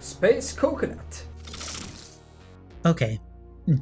Space Coconut. Okay,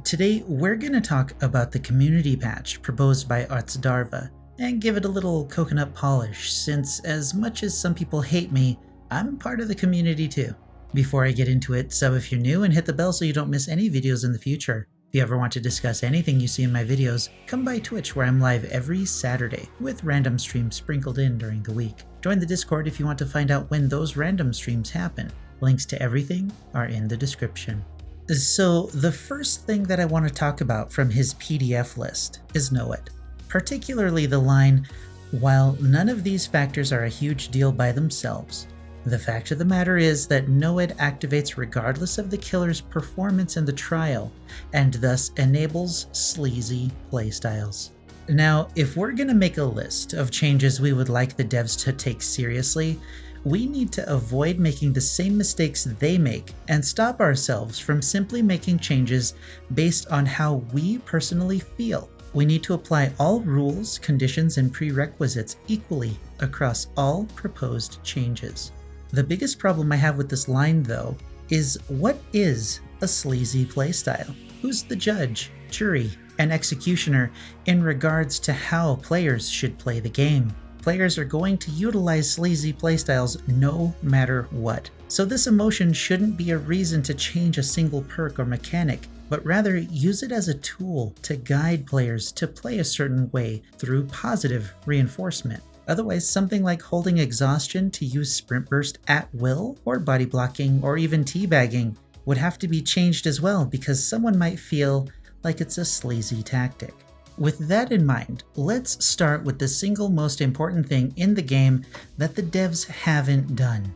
today we're going to talk about the community patch proposed by Artsdarva and give it a little coconut polish, since as much as some people hate me, I'm part of the community too. Before I get into it, sub if you're new and hit the bell so you don't miss any videos in the future. If you ever want to discuss anything you see in my videos, come by Twitch where I'm live every Saturday, with random streams sprinkled in during the week. Join the Discord if you want to find out when those random streams happen. Links to everything are in the description. So the first thing that I want to talk about from his PDF list is noed, particularly the line, "While none of these factors are a huge deal by themselves, the fact of the matter is that noed activates regardless of the killer's performance in the trial, and thus enables sleazy playstyles." Now, if we're going to make a list of changes we would like the devs to take seriously, we need to avoid making the same mistakes they make and stop ourselves from simply making changes based on how we personally feel. We need to apply all rules, conditions, and prerequisites equally across all proposed changes. The biggest problem I have with this line, though, is what is a sleazy playstyle? Who's the judge, jury, and executioner in regards to how players should play the game? Players are going to utilize sleazy playstyles no matter what. So this emotion shouldn't be a reason to change a single perk or mechanic, but rather use it as a tool to guide players to play a certain way through positive reinforcement. Otherwise, something like holding exhaustion to use sprint burst at will, or body blocking, or even teabagging would have to be changed as well, because someone might feel like it's a sleazy tactic. With that in mind, let's start with the single most important thing in the game that the devs haven't done.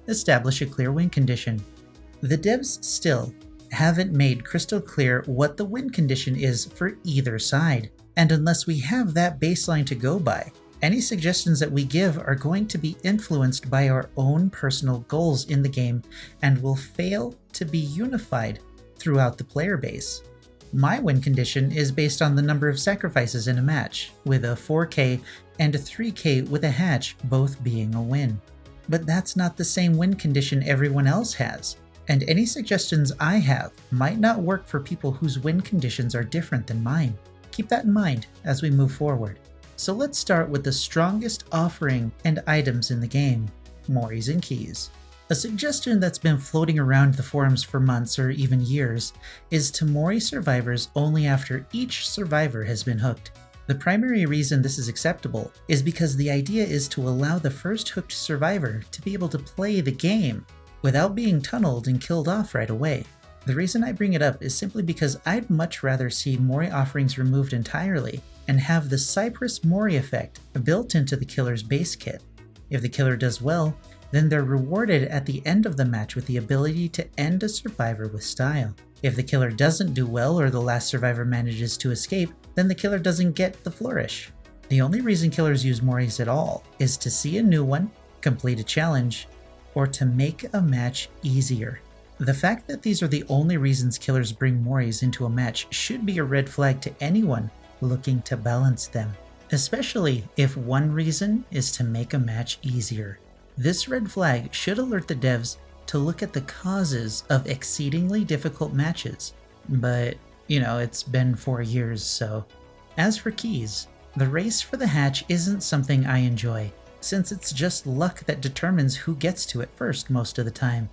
Establish a clear win condition. The devs still haven't made crystal clear what the win condition is for either side, and unless we have that baseline to go by, any suggestions that we give are going to be influenced by our own personal goals in the game and will fail to be unified throughout the player base. My win condition is based on the number of sacrifices in a match, with a 4k and a 3k with a hatch both being a win. But that's not the same win condition everyone else has, and any suggestions I have might not work for people whose win conditions are different than mine. Keep that in mind as we move forward. So let's start with the strongest offering and items in the game, Moris and Keys. A suggestion that's been floating around the forums for months or even years is to Mori survivors only after each survivor has been hooked. The primary reason this is acceptable is because the idea is to allow the first hooked survivor to be able to play the game without being tunneled and killed off right away. The reason I bring it up is simply because I'd much rather see Mori offerings removed entirely and have the Cypress Mori effect built into the killer's base kit. If the killer does well, then they're rewarded at the end of the match with the ability to end a survivor with style. If the killer doesn't do well or the last survivor manages to escape, then the killer doesn't get the flourish. The only reason killers use Moris at all is to see a new one, complete a challenge, or to make a match easier. The fact that these are the only reasons killers bring Moris into a match should be a red flag to anyone looking to balance them, especially if one reason is to make a match easier. This red flag should alert the devs to look at the causes of exceedingly difficult matches. But, it's been 4 years, so. As for keys, the race for the hatch isn't something I enjoy, since it's just luck that determines who gets to it first most of the time.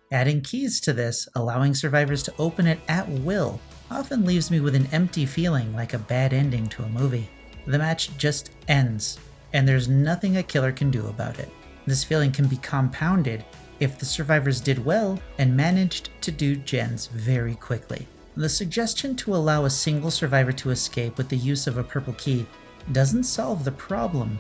Adding keys to this, allowing survivors to open it at will, often leaves me with an empty feeling like a bad ending to a movie. The match just ends, and there's nothing a killer can do about it. This feeling can be compounded if the survivors did well and managed to do gens very quickly. The suggestion to allow a single survivor to escape with the use of a purple key doesn't solve the problem,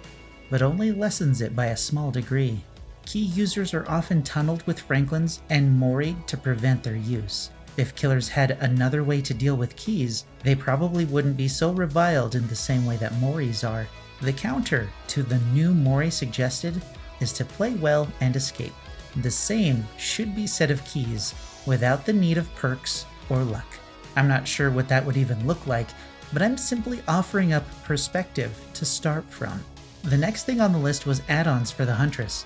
but only lessens it by a small degree. Key users are often tunneled with Franklins and Mori'd to prevent their use. If killers had another way to deal with keys, they probably wouldn't be so reviled in the same way that Moris are. The counter to the new Mori suggested is to play well and escape. The same should be said of keys, without the need of perks or luck. I'm not sure what that would even look like, but I'm simply offering up perspective to start from. The next thing on the list was add-ons for the Huntress.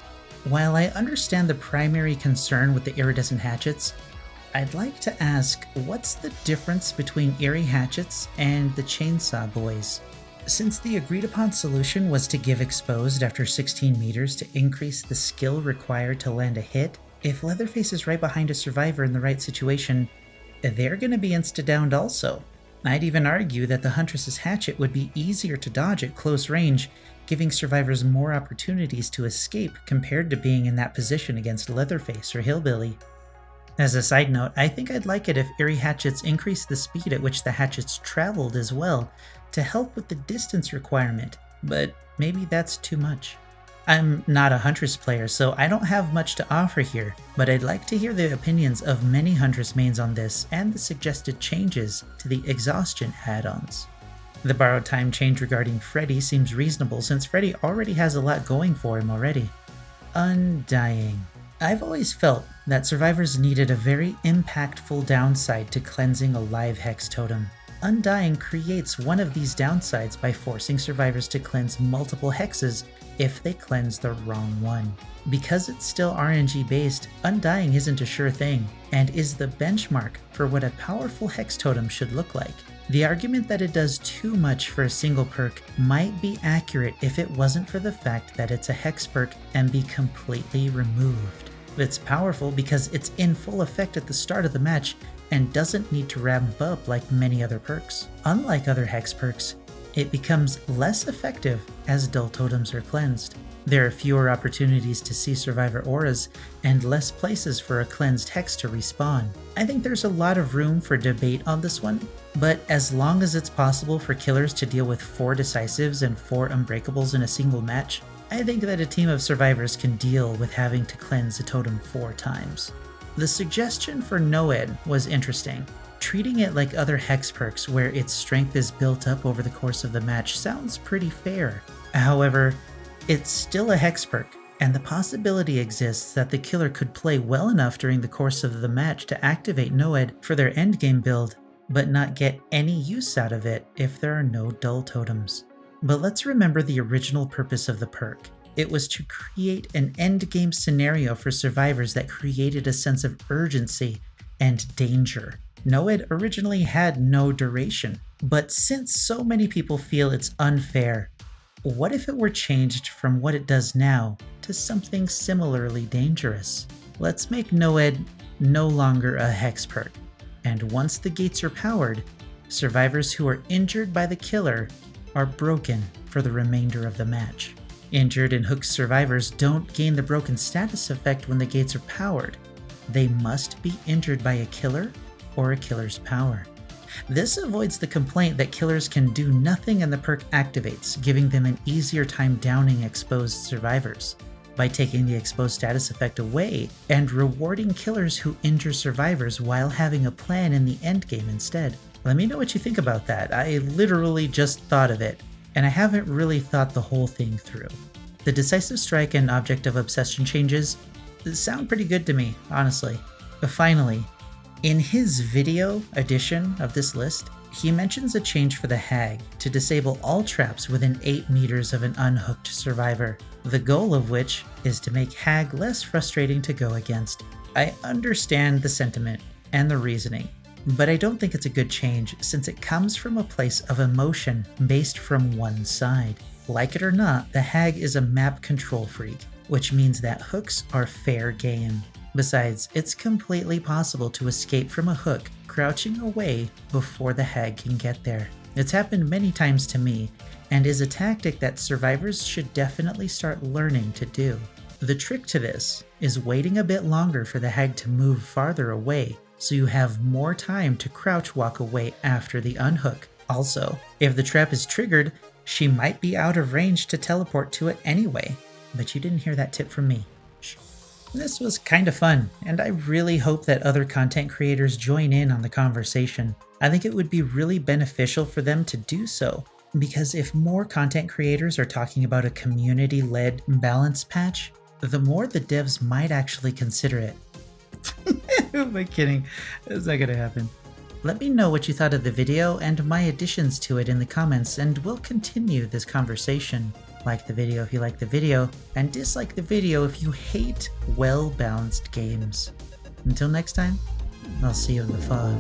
While I understand the primary concern with the iridescent hatchets, I'd like to ask, what's the difference between Eerie hatchets and the chainsaw boys? Since the agreed upon solution was to give exposed after 16 meters to increase the skill required to land a hit, if Leatherface is right behind a survivor in the right situation, they're going to be insta-downed also. I'd even argue that the Huntress's hatchet would be easier to dodge at close range, giving survivors more opportunities to escape compared to being in that position against Leatherface or Hillbilly. As a side note, I think I'd like it if Eerie hatchets increase the speed at which the hatchets traveled as well, to help with the distance requirement, but maybe that's too much. I'm not a Huntress player, so I don't have much to offer here, but I'd like to hear the opinions of many Huntress mains on this and the suggested changes to the exhaustion add-ons. The borrowed time change regarding Freddy seems reasonable since Freddy already has a lot going for him already. Undying. I've always felt that survivors needed a very impactful downside to cleansing a live hex totem. Undying creates one of these downsides by forcing survivors to cleanse multiple hexes if they cleanse the wrong one. Because it's still RNG based, Undying isn't a sure thing, and is the benchmark for what a powerful hex totem should look like. The argument that it does too much for a single perk might be accurate if it wasn't for the fact that it's a hex perk and be completely removed. It's powerful because it's in full effect at the start of the match and doesn't need to ramp up like many other perks. Unlike other hex perks, it becomes less effective as dull totems are cleansed. There are fewer opportunities to see survivor auras and less places for a cleansed hex to respawn. I think there's a lot of room for debate on this one, but as long as it's possible for killers to deal with 4 decisives and 4 unbreakables in a single match, I think that a team of survivors can deal with having to cleanse a totem 4 times. The suggestion for noed was interesting. Treating it like other hex perks where its strength is built up over the course of the match sounds pretty fair. However, it's still a hex perk, and the possibility exists that the killer could play well enough during the course of the match to activate noed for their endgame build, but not get any use out of it if there are no dull totems. But let's remember the original purpose of the perk. It was to create an endgame scenario for survivors that created a sense of urgency and danger. Noed originally had no duration, but since so many people feel it's unfair, what if it were changed from what it does now to something similarly dangerous? Let's make noed no longer a hex perk, and once the gates are powered, survivors who are injured by the killer are broken for the remainder of the match. Injured and hooked survivors don't gain the broken status effect when the gates are powered. They must be injured by a killer or a killer's power. This avoids the complaint that killers can do nothing and the perk activates, giving them an easier time downing exposed survivors. By taking the exposed status effect away and rewarding killers who injure survivors while having a plan in the endgame instead. Let me know what you think about that. I literally just thought of it, and I haven't really thought the whole thing through. The Decisive Strike and Object of Obsession changes sound pretty good to me, honestly. But finally, in his video edition of this list, he mentions a change for the Hag to disable all traps within 8 meters of an unhooked survivor, the goal of which is to make Hag less frustrating to go against. I understand the sentiment and the reasoning, but I don't think it's a good change since it comes from a place of emotion based from one side. Like it or not, the Hag is a map control freak, which means that hooks are fair game. Besides, it's completely possible to escape from a hook crouching away before the Hag can get there. It's happened many times to me, and is a tactic that survivors should definitely start learning to do. The trick to this is waiting a bit longer for the Hag to move farther away, so you have more time to crouch walk away after the unhook. Also, if the trap is triggered, she might be out of range to teleport to it anyway, but you didn't hear that tip from me. This was kind of fun, and I really hope that other content creators join in on the conversation. I think it would be really beneficial for them to do so, because if more content creators are talking about a community-led balance patch, the more the devs might actually consider it. Who am I kidding? That's not gonna happen. Let me know what you thought of the video and my additions to it in the comments, and we'll continue this conversation. like the video if you like the video, and dislike the video if you hate well-balanced games. Until next time, I'll see you in the fog.